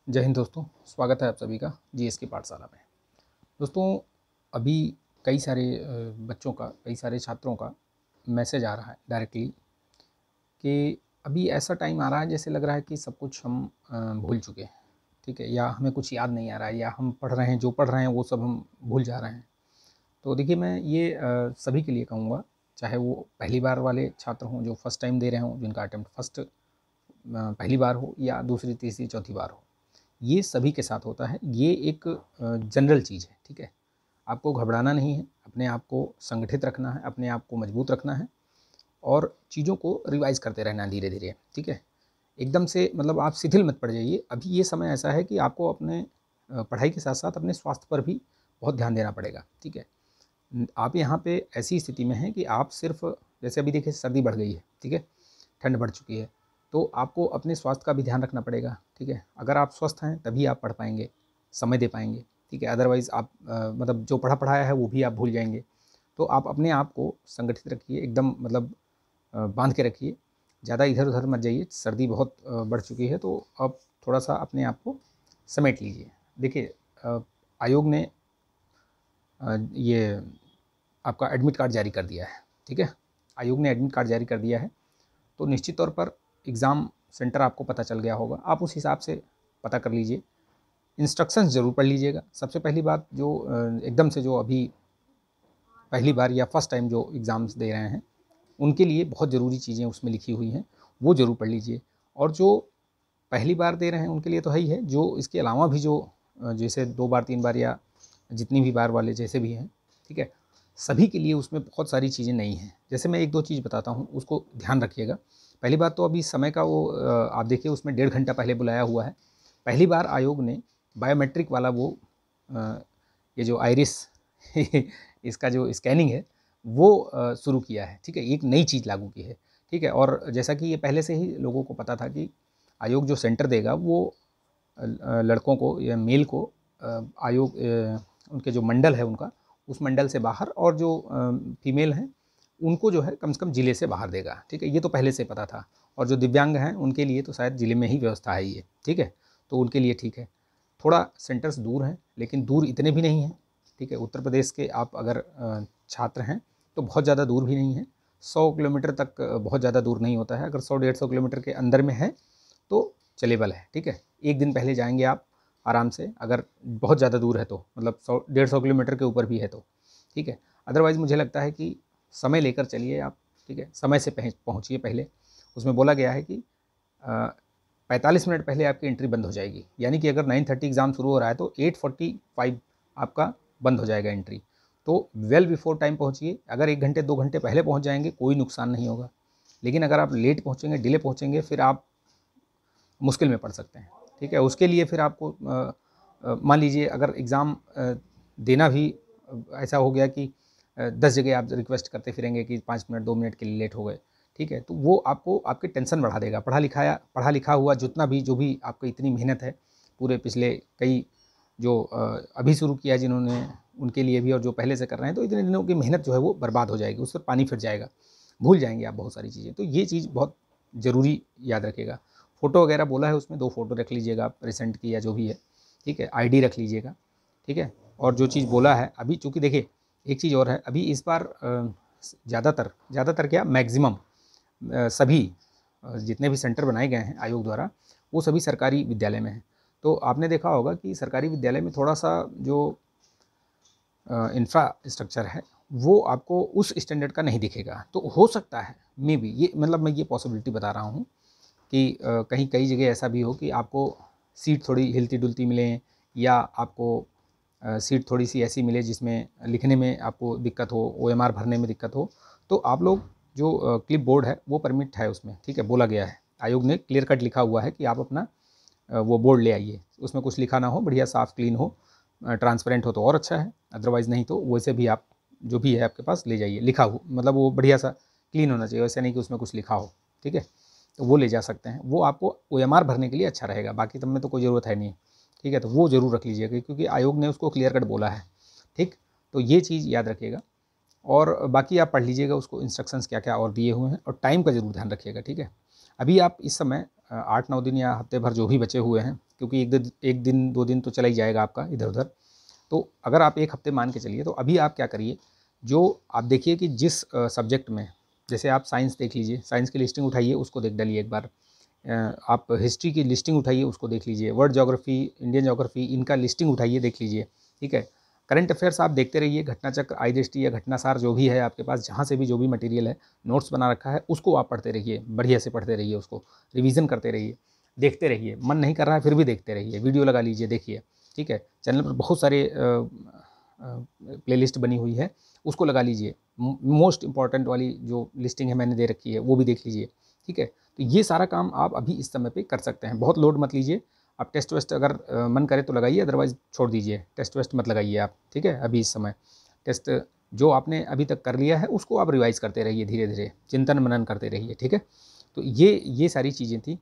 जय हिंद दोस्तों, स्वागत है आप सभी का जीएस की पाठशाला में। दोस्तों, अभी कई सारे बच्चों का, कई सारे छात्रों का मैसेज आ रहा है डायरेक्टली कि अभी ऐसा टाइम आ रहा है जैसे लग रहा है कि सब कुछ हम भूल चुके हैं, ठीक है, या हमें कुछ याद नहीं आ रहा है, या हम पढ़ रहे हैं, जो पढ़ रहे हैं वो सब हम भूल जा रहे हैं। तो देखिए, मैं ये सभी के लिए कहूँगा, चाहे वो पहली बार वाले छात्र हों जो फर्स्ट टाइम दे रहे हों, जिनका अटेम्प्ट फर्स्ट पहली बार हो, या दूसरी तीसरी चौथी बार हो, ये सभी के साथ होता है। ये एक जनरल चीज़ है, ठीक है। आपको घबराना नहीं है, अपने आप को संगठित रखना है, अपने आप को मजबूत रखना है और चीज़ों को रिवाइज़ करते रहना धीरे धीरे, ठीक है। एकदम से मतलब आप शिथिल मत पड़ जाइए। अभी ये समय ऐसा है कि आपको अपने पढ़ाई के साथ साथ अपने स्वास्थ्य पर भी बहुत ध्यान देना पड़ेगा, ठीक है। आप यहाँ पे ऐसी स्थिति में हैं कि आप सिर्फ, जैसे अभी देखिए सर्दी बढ़ गई है, ठीक है, ठंड बढ़ चुकी है, तो आपको अपने स्वास्थ्य का भी ध्यान रखना पड़ेगा, ठीक है। अगर आप स्वस्थ हैं तभी आप पढ़ पाएंगे, समय दे पाएंगे, ठीक है। अदरवाइज़ आप मतलब जो पढ़ाया है वो भी आप भूल जाएंगे। तो आप अपने आप को संगठित रखिए, एकदम मतलब बांध के रखिए, ज़्यादा इधर उधर मत जाइए। सर्दी बहुत बढ़ चुकी है, तो अब थोड़ा सा अपने आप को समेट लीजिए। देखिए, आयोग ने ये आपका एडमिट कार्ड जारी कर दिया है, ठीक है। आयोग ने एडमिट कार्ड जारी कर दिया है, तो निश्चित तौर पर एग्ज़ाम सेंटर आपको पता चल गया होगा। आप उस हिसाब से पता कर लीजिए, इंस्ट्रक्शंस ज़रूर पढ़ लीजिएगा। सबसे पहली बात, जो एकदम से जो अभी पहली बार या फर्स्ट टाइम जो एग्ज़ाम्स दे रहे हैं, उनके लिए बहुत ज़रूरी चीज़ें उसमें लिखी हुई हैं, वो ज़रूर पढ़ लीजिए। और जो पहली बार दे रहे हैं उनके लिए तो है ही है, जो इसके अलावा भी जो जैसे 2 बार 3 बार या जितनी भी बार वाले जैसे भी हैं, ठीक है, सभी के लिए उसमें बहुत सारी चीज़ें नई हैं। जैसे मैं 1-2 चीज़ बताता हूँ, उसको ध्यान रखिएगा। पहली बात तो अभी समय का वो आप देखिए उसमें 1.5 घंटा पहले बुलाया हुआ है। पहली बार आयोग ने बायोमेट्रिक वाला वो ये जो आइरिस इसका जो स्कैनिंग है वो शुरू किया है, ठीक है। एक नई चीज़ लागू की है, ठीक है। और जैसा कि ये पहले से ही लोगों को पता था कि आयोग जो सेंटर देगा वो लड़कों को या मेल को आयोग उनके जो मंडल है उनका, उस मंडल से बाहर, और जो फीमेल हैं उनको जो है कम से कम ज़िले से बाहर देगा, ठीक है। ये तो पहले से पता था। और जो दिव्यांग हैं उनके लिए तो शायद ज़िले में ही व्यवस्था है ये, ठीक है। तो उनके लिए ठीक है। थोड़ा सेंटर्स दूर हैं, लेकिन दूर इतने भी नहीं हैं, ठीक है। उत्तर प्रदेश के आप अगर छात्र हैं तो बहुत ज़्यादा दूर भी नहीं है। 100 किलोमीटर तक बहुत ज़्यादा दूर नहीं होता है। अगर 100-150 किलोमीटर के अंदर में है तो चलेबल है, ठीक है। एक दिन पहले जाएंगे आप आराम से, अगर बहुत ज़्यादा दूर है तो, मतलब 100-150 किलोमीटर के ऊपर भी है तो, ठीक है। अदरवाइज़ मुझे लगता है कि समय लेकर चलिए आप, ठीक है। समय से पहुँचिए पहले। उसमें बोला गया है कि 45 मिनट पहले आपकी एंट्री बंद हो जाएगी, यानी कि अगर 9:30 एग्ज़ाम शुरू हो रहा है तो 8:45 आपका बंद हो जाएगा एंट्री। तो वेल बिफोर टाइम पहुँचिए। अगर 1 घंटे 2 घंटे पहले पहुँच जाएंगे कोई नुकसान नहीं होगा, लेकिन अगर आप लेट पहुँचेंगे, डिले पहुँचेंगे, फिर आप मुश्किल में पड़ सकते हैं, ठीक है। उसके लिए फिर आपको मान लीजिए अगर एग्ज़ाम देना भी ऐसा हो गया कि 10 जगह आप रिक्वेस्ट करते फिरेंगे कि 5 मिनट 2 मिनट के लिए लेट हो गए, ठीक है, तो वो आपको आपकी टेंशन बढ़ा देगा। पढ़ा लिखा हुआ जितना भी, जो भी आपकी इतनी मेहनत है पूरे पिछले कई, जो अभी शुरू किया जिन्होंने, उनके लिए भी, और जो पहले से कर रहे हैं, तो इतने दिनों की मेहनत जो है वो बर्बाद हो जाएगी, उस पर पानी फिर जाएगा, भूल जाएंगे आप बहुत सारी चीज़ें। तो ये चीज़ बहुत ज़रूरी याद रखिएगा। फ़ोटो वगैरह बोला है उसमें, 2 फ़ोटो रख लीजिएगा आप, रिसेंट की या जो भी है, ठीक है। आईडी रख लीजिएगा, ठीक है। और जो चीज़ बोला है अभी, चूँकि देखिए एक चीज़ और है, अभी इस बार ज़्यादातर क्या, मैक्सिमम सभी जितने भी सेंटर बनाए गए हैं आयोग द्वारा, वो सभी सरकारी विद्यालय में हैं। तो आपने देखा होगा कि सरकारी विद्यालय में थोड़ा सा जो इंफ्रास्ट्रक्चर है वो आपको उस स्टैंडर्ड का नहीं दिखेगा। तो हो सकता है, मे बी, ये मतलब मैं ये पॉसिबिलिटी बता रहा हूँ कि कहीं कई जगह ऐसा भी हो कि आपको सीट थोड़ी हिलती-डुलती मिलें, या आपको सीट थोड़ी-सी ऐसी मिले जिसमें लिखने में आपको दिक्कत हो, ओएमआर भरने में दिक्कत हो। तो आप लोग जो क्लिप बोर्ड है वो परमिट है उसमें, ठीक है, बोला गया है। आयोग ने क्लियर कट लिखा हुआ है कि आप अपना वो बोर्ड ले आइए, उसमें कुछ लिखा ना हो, बढ़िया साफ़ क्लीन हो, ट्रांसपेरेंट हो तो और अच्छा है। अदरवाइज़ नहीं तो वैसे भी आप जो भी है आपके पास ले जाइए, लिखा हो, मतलब वो बढ़िया सा क्लीन होना चाहिए, वैसे नहीं कि उसमें कुछ लिखा हो, ठीक है। तो वो ले जा सकते हैं, वो आपको ओएमआर भरने के लिए अच्छा रहेगा, बाकी सब में तो कोई ज़रूरत है नहीं, ठीक है। तो वो ज़रूर रख लीजिएगा क्योंकि आयोग ने उसको क्लियर कट बोला है, ठीक। तो ये चीज़ याद रखिएगा। और बाकी आप पढ़ लीजिएगा उसको, इंस्ट्रक्शंस क्या क्या और दिए हुए हैं, और टाइम का ज़रूर ध्यान रखिएगा, ठीक है। अभी आप इस समय 8-9 दिन या हफ्ते भर जो भी बचे हुए हैं, क्योंकि एक दिन 2 दिन तो चला ही जाएगा आपका इधर उधर, तो अगर आप 1 हफ्ते मान के चलिए, तो अभी आप क्या करिए, जो आप देखिए कि जिस सब्जेक्ट में, जैसे आप साइंस देख लीजिए, साइंस की लिस्टिंग उठाइए, उसको देख डालिए एक बार। आप हिस्ट्री की लिस्टिंग उठाइए, उसको देख लीजिए। वर्ल्ड ज्योग्राफी, इंडियन ज्योग्राफी, इनका लिस्टिंग उठाइए, देख लीजिए, ठीक है। करंट अफेयर्स आप देखते रहिए, घटनाचक्र, आई दृष्टि या घटनासार जो भी है आपके पास, जहाँ से भी जो भी मटेरियल है, नोट्स बना रखा है, उसको आप पढ़ते रहिए, बढ़िया से पढ़ते रहिए, उसको रिवीजन करते रहिए, देखते रहिए। मन नहीं कर रहा है फिर भी देखते रहिए, वीडियो लगा लीजिए, देखिए, ठीक है। चैनल पर बहुत सारे प्लेलिस्ट बनी हुई है, उसको लगा लीजिए। मोस्ट इंपॉर्टेंट वाली जो लिस्टिंग है मैंने दे रखी है, वो भी देख लीजिए, ठीक है। तो ये सारा काम आप अभी इस समय पे कर सकते हैं। बहुत लोड मत लीजिए। आप टेस्ट वेस्ट अगर मन करे तो लगाइए, अदरवाइज़ छोड़ दीजिए, टेस्ट वेस्ट मत लगाइए आप, ठीक है। अभी इस समय टेस्ट जो आपने अभी तक कर लिया है उसको आप रिवाइज़ करते रहिए, धीरे धीरे चिंतन मनन करते रहिए, ठीक है। तो ये सारी चीज़ें थी।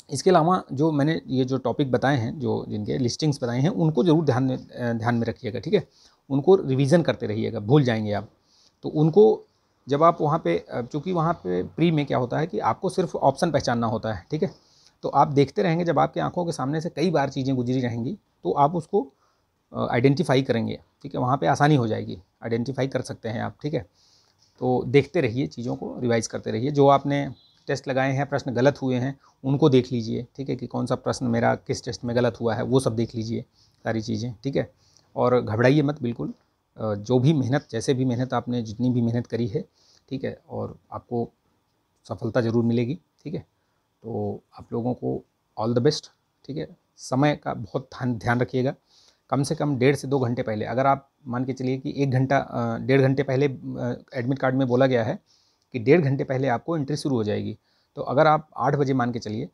इसके अलावा जो मैंने ये जो टॉपिक बताए हैं, जो जिनके लिस्टिंग्स बताए हैं, उनको ज़रूर ध्यान में रखिएगा, ठीक है। उनको रिवीजन करते रहिएगा, भूल जाएंगे आप। तो उनको जब आप वहाँ पे, चूँकि वहाँ पे प्री में क्या होता है कि आपको सिर्फ ऑप्शन पहचानना होता है, ठीक है। तो आप देखते रहेंगे, जब आपकी आंखों के सामने से कई बार चीज़ें गुजरी रहेंगी तो आप उसको आइडेंटिफाई करेंगे, ठीक है। वहाँ पे आसानी हो जाएगी, आइडेंटिफाई कर सकते हैं आप, ठीक है। तो देखते रहिए, चीज़ों को रिवाइज़ करते रहिए। जो आपने टेस्ट लगाए हैं, प्रश्न गलत हुए हैं, उनको देख लीजिए, ठीक है, कि कौन सा प्रश्न मेरा किस टेस्ट में गलत हुआ है, वो सब देख लीजिए, सारी चीज़ें, ठीक है। और घबराइए मत बिल्कुल। जो भी मेहनत, जैसे भी मेहनत आपने जितनी भी मेहनत करी है, ठीक है, और आपको सफलता ज़रूर मिलेगी, ठीक है। तो आप लोगों को ऑल द बेस्ट, ठीक है। समय का बहुत ध्यान रखिएगा। कम से कम 1.5 से 2 घंटे पहले, अगर आप मान के चलिए कि 1 घंटा 1.5 घंटे पहले एडमिट कार्ड में बोला गया है कि 1.5 घंटे पहले आपको एंट्री शुरू हो जाएगी। तो अगर आप 8 बजे मान के चलिए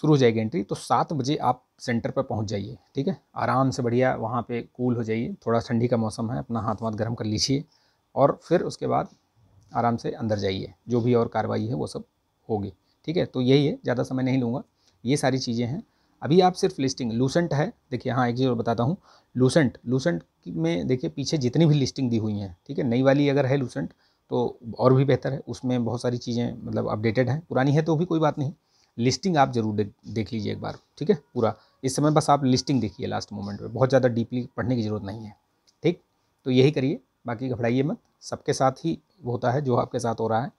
शुरू हो जाएगी एंट्री, तो 7 बजे आप सेंटर पर पहुंच जाइए, ठीक है। आराम से बढ़िया वहाँ पे कूल हो जाइए, थोड़ा ठंडी का मौसम है, अपना हाथ गर्म कर लीजिए, और फिर उसके बाद आराम से अंदर जाइए, जो भी और कार्रवाई है वो सब होगी, ठीक है। तो यही है, ज़्यादा समय नहीं लूँगा, ये सारी चीज़ें हैं। अभी आप सिर्फ लिस्टिंग लूसेंट है, देखिए, हाँ एक चीज़ और बताता हूँ। लूसेंट में देखिए पीछे जितनी भी लिस्टिंग दी हुई हैं, ठीक है, नई वाली अगर है लूसेंट तो और भी बेहतर है, उसमें बहुत सारी चीज़ें मतलब अपडेटेड हैं। पुरानी है तो भी कोई बात नहीं, लिस्टिंग आप ज़रूर देख लीजिए एक बार, ठीक है, पूरा। इस समय बस आप लिस्टिंग देखिए लास्ट मोमेंट में, बहुत ज़्यादा डीपली पढ़ने की ज़रूरत नहीं है, ठीक। तो यही करिए, बाकी घबराइए मत, सबके साथ ही होता है जो आपके साथ हो रहा है,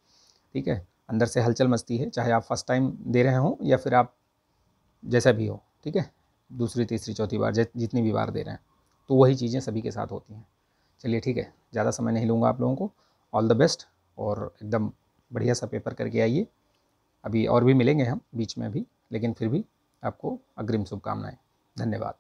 ठीक है। अंदर से हलचल मचती है, चाहे आप फर्स्ट टाइम दे रहे हों या फिर आप जैसा भी हो, ठीक है, दूसरी तीसरी चौथी बार, जितनी भी बार दे रहे हैं, तो वही चीज़ें सभी के साथ होती हैं। चलिए ठीक है, ज़्यादा समय नहीं लूँगा आप लोगों को। ऑल द बेस्ट, और एकदम बढ़िया सा पेपर करके आइए। अभी और भी मिलेंगे हम बीच में अभी, लेकिन फिर भी आपको अग्रिम शुभकामनाएँ। धन्यवाद।